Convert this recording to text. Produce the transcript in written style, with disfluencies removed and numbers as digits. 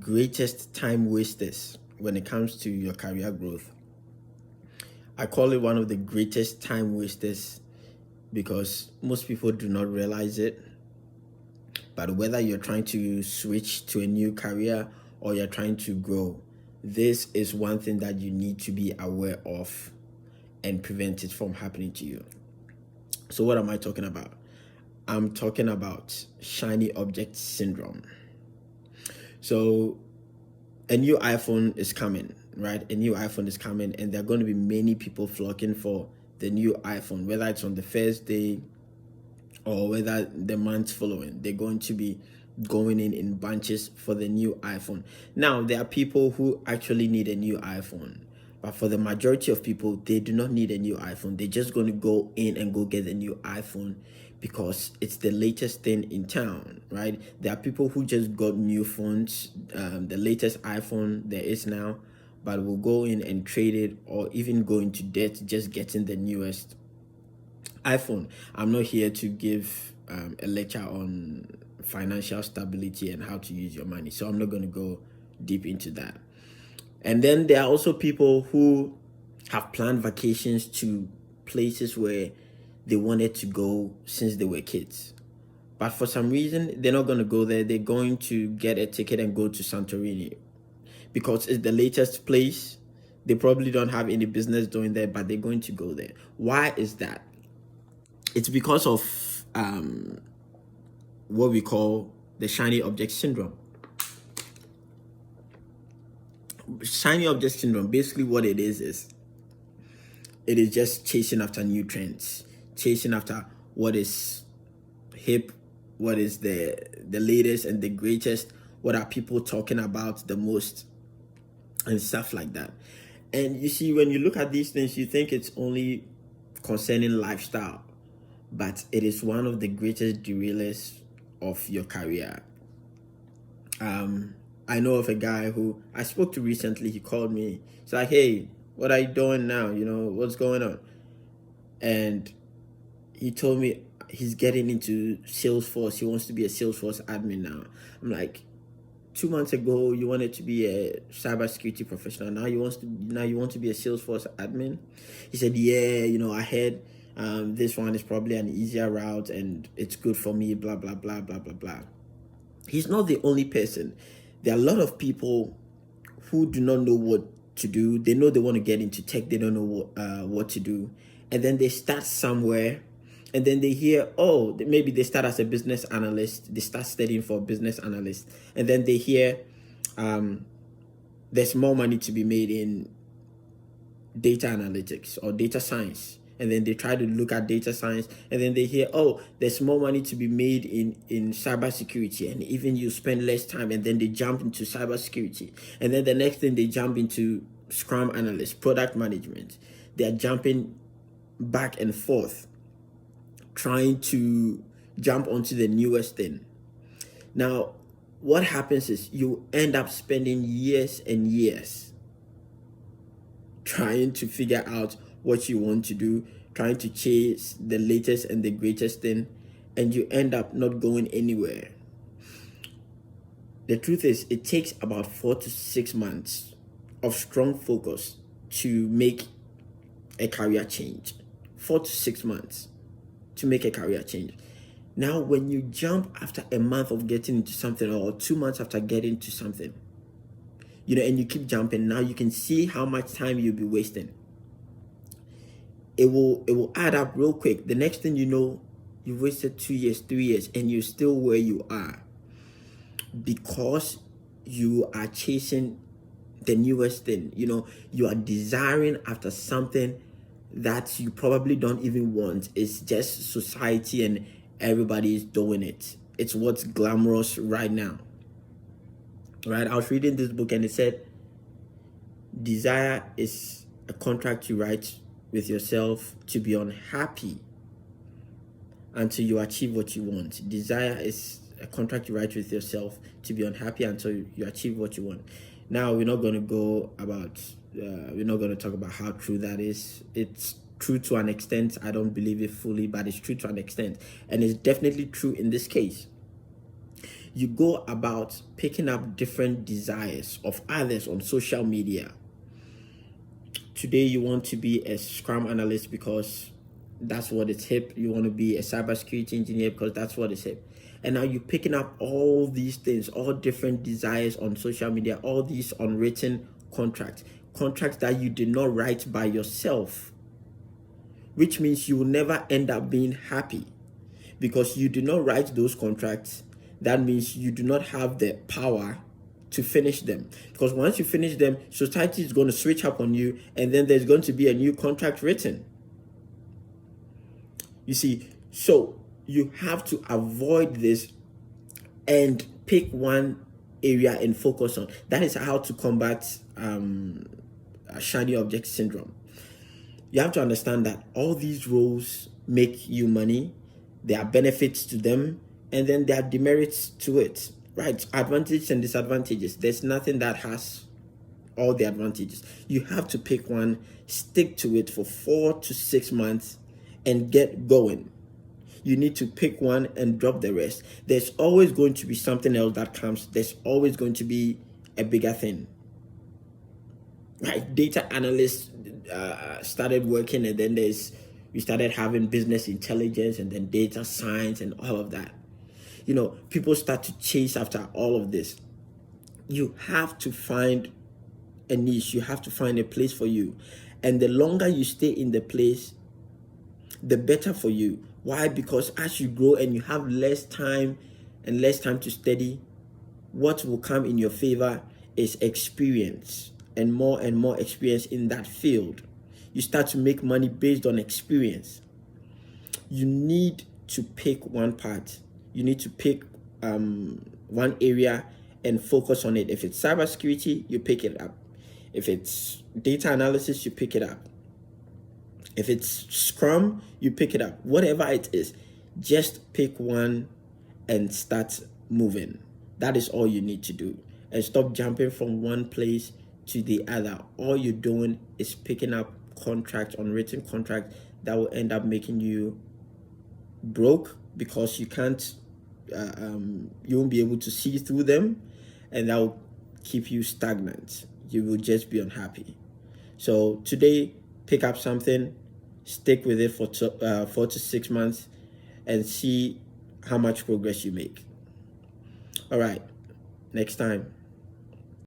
greatest time wasters when it comes to your career growth. I call it one of the greatest time wasters because most people do not realize it. But whether you're trying to switch to a new career or you're trying to grow, this is one thing that you need to be aware of and prevent it from happening to you. So what am I talking about? I'm talking about shiny object syndrome. So a new iPhone is coming, right? A new iPhone is coming, and there are going to be many people flocking for the new iPhone, whether it's on the first day or whether the month following. They're going to be going in bunches for the new iPhone. Now, there are people who actually need a new iPhone, but for the majority of people, they do not need a new iPhone. They're just going to go in and go get a new iPhone because it's the latest thing in town, right? There are people who just got new phones, the latest iPhone there is now, but will go in and trade it or even go into debt just getting the newest iPhone. I'm not here to give a lecture on financial stability and how to use your money, so I'm not going to go deep into that. And then there are also people who have planned vacations to places where they wanted to go since they were kids. But for some reason, they're not going to go there. They're going to get a ticket and go to Santorini because it's the latest place. They probably don't have any business doing there, but they're going to go there. Why is that? It's because of what we call the shiny object syndrome. Shiny object syndrome, basically what it is it is just chasing after new trends, chasing after what is hip, what is the latest and the greatest, what are people talking about the most, and stuff like that. And you see, when you look at these things, you think it's only concerning lifestyle, but it is one of the greatest derailers of your career. I know of a guy who I spoke to recently. He called me. He's like, "Hey, what are you doing now? You know, what's going on?" And he told me he's getting into Salesforce. He wants to be a Salesforce admin now. I'm like, 2 months ago you wanted to be a cybersecurity professional. Now you want to be a Salesforce admin. He said, "Yeah, you know, I heard this one is probably an easier route and it's good for me. Blah blah blah blah blah blah." He's not the only person. There are a lot of people who do not know what to do. They know they want to get into tech. They don't know what to do. And then they start somewhere and then they hear, oh, maybe they start as a business analyst. They start studying for a business analyst. And then they hear there's more money to be made in data analytics or data science. And then they try to look at data science, and then they hear, oh, there's more money to be made in cybersecurity, and even you spend less time, and then they jump into cybersecurity. And then the next thing, they jump into Scrum analyst, product management. They're jumping back and forth, trying to jump onto the newest thing. Now, what happens is you end up spending years and years trying to figure out what you want to do, trying to chase the latest and the greatest thing, and you end up not going anywhere. The truth is, it takes about 4 to 6 months of strong focus to make a career change. 4 to 6 months to make a career change. Now, when you jump after a month of getting into something or 2 months after getting into something, you know, and you keep jumping, now you can see how much time you'll be wasting. It will add up real quick. The next thing you know, you've wasted 2 years, 3 years, and you're still where you are because you are chasing the newest thing. You know, you are desiring after something that you probably don't even want. It's just society and everybody is doing it. It's what's glamorous right now. Right? I was reading this book and it said, desire is a contract you write with yourself to be unhappy until you achieve what you want. Desire is a contract you write with yourself to be unhappy until you achieve what you want. Now, we're not going to talk about how true that is. It's true to an extent. I don't believe it fully, but it's true to an extent. And it's definitely true in this case. you go about picking up different desires of others on social media. Today you want to be a Scrum analyst because that's what it's hip. You want to be a cybersecurity engineer because that's what it's hip. And now you're picking up all these things, all different desires on social media, all these unwritten contracts that you did not write by yourself, which means you will never end up being happy because you do not write those contracts. That means you do not have the power to finish them, because once you finish them, society is going to switch up on you, and then there's going to be a new contract written. You see, so you have to avoid this and pick one area and focus on. That is how to combat shiny object syndrome. You have to understand that all these roles make you money. There are benefits to them, and then there are demerits to it, right? Advantages and disadvantages. There's nothing that has all the advantages. You have to pick one, stick to it for 4 to 6 months, and get going. You need to pick one and drop the rest. There's always going to be something else that comes. There's always going to be a bigger thing. Right? Data analysts started working, and then we started having business intelligence, and then data science and all of that. You know, people start to chase after all of this. You have to find a niche. You have to find a place for you. And the longer you stay in the place, the better for you. Why? Because as you grow and you have less time to study, what will come in your favor is experience, and more experience in that field. You start to make money based on experience. You need to pick one part. You need to pick one area and focus on it. If it's cybersecurity, you pick it up. If it's data analysis, you pick it up. If it's Scrum, you pick it up. Whatever it is, just pick one and start moving. That is all you need to do. And stop jumping from one place to the other. All you're doing is picking up unwritten contracts that will end up making you broke, because you can't, you won't be able to see through them, and that will keep you stagnant. You will just be unhappy. So today, pick up something, stick with it for 4 to 6 months, and see how much progress you make. All right, next time.